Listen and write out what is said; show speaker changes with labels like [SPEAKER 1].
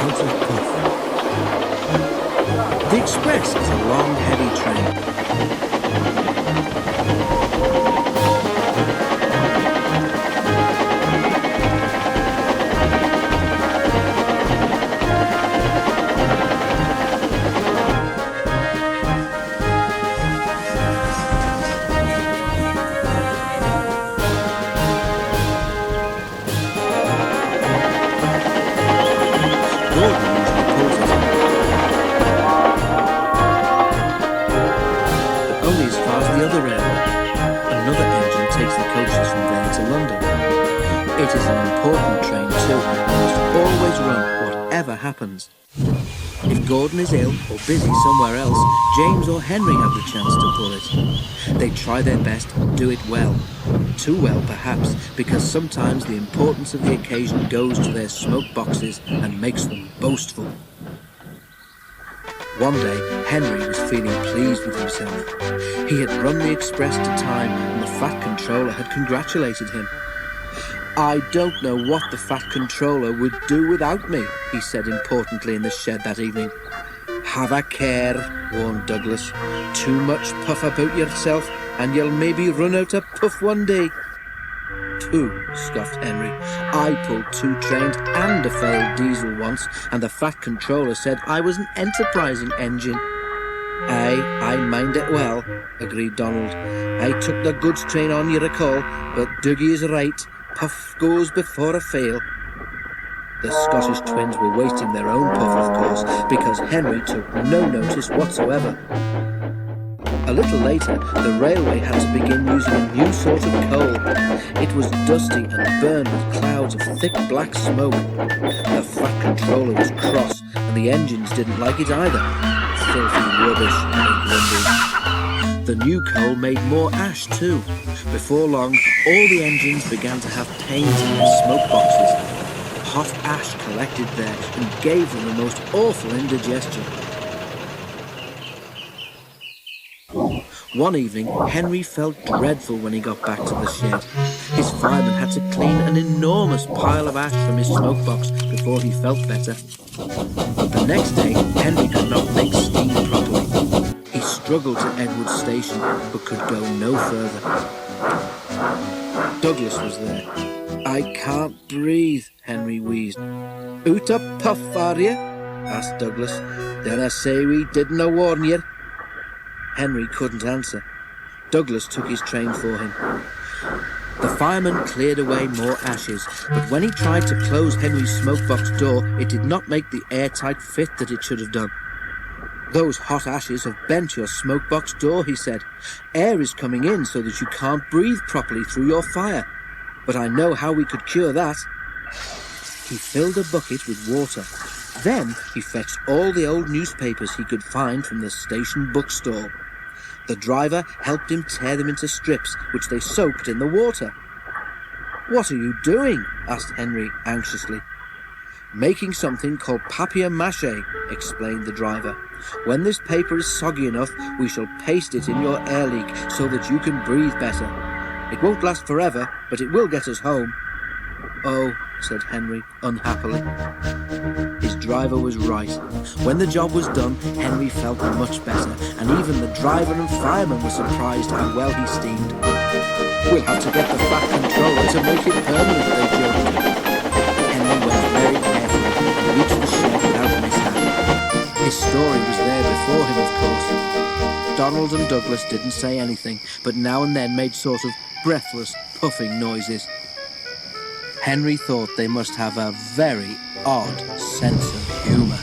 [SPEAKER 1] puff of puff. The express is a long, heavy train. It is an important train too, and must always run whatever happens. If Gordon is ill or busy somewhere else, James or Henry have the chance to pull it. They try their best and do it well. Too well, perhaps, because sometimes the importance of the occasion goes to their smoke boxes and makes them boastful. One day, Henry was feeling pleased with himself. He had run the express to time, and the Fat Controller had congratulated him. "I don't know what the Fat Controller would do without me," he said importantly in the shed that evening. "Have a care," warned Douglas. "Too much puff about yourself, and you'll maybe run out of puff one day." "Pooh," scoffed Henry. "I pulled 2 trains and a failed diesel once, and the Fat Controller said I was an enterprising engine." "Aye, I mind it well," agreed Donald. "I took the goods train on, you recall, but Dougie is right. Puff goes before a fail." The Scottish twins were wasting their own puff, of course, because Henry took no notice whatsoever. A little later, the railway had to begin using a new sort of coal. It was dusty and burned with clouds of thick black smoke. The Fat Controller was cross, and the engines didn't like it either. "Filthy rubbish," they grumbled. The new coal made more ash too. Before long, all the engines began to have pains in their smoke boxes. Hot ash collected there and gave them the most awful indigestion. One evening, Henry felt dreadful when he got back to the shed. His fireman had to clean an enormous pile of ash from his smoke box before he felt better. The next day, Henry could not make steam properly. He struggled to Edward Station, but could go no further. Douglas was there. "I can't breathe," Henry wheezed. "Out a puff, are you?" asked Douglas. "Did I say we didn't warn you?" Henry couldn't answer. Douglas took his train for him. The fireman cleared away more ashes, but when he tried to close Henry's smokebox door, it did not make the airtight fit that it should have done. "Those hot ashes have bent your smokebox door," he said. "Air is coming in so that you can't breathe properly through your fire. But I know how we could cure that." He filled a bucket with water. Then he fetched all the old newspapers he could find from the station bookstall. The driver helped him tear them into strips, which they soaked in the water. "What are you doing?" asked Henry anxiously. "Making something called papier-mâché," explained the driver. "When this paper is soggy enough, we shall paste it in your air leak so that you can breathe better. It won't last forever, but it will get us home." "Oh," said Henry unhappily. His driver was right. When the job was done, Henry felt much better, and even the driver and fireman were surprised how well he steamed. "We'll have to get the Fat Controller to make it permanent," they joked. Henry went very carefully and reached the shed without mishap. His story was there before him, of course. Donald and Douglas didn't say anything, but now and then made sort of breathless, puffing noises. Henry thought they must have a very odd sense of humour.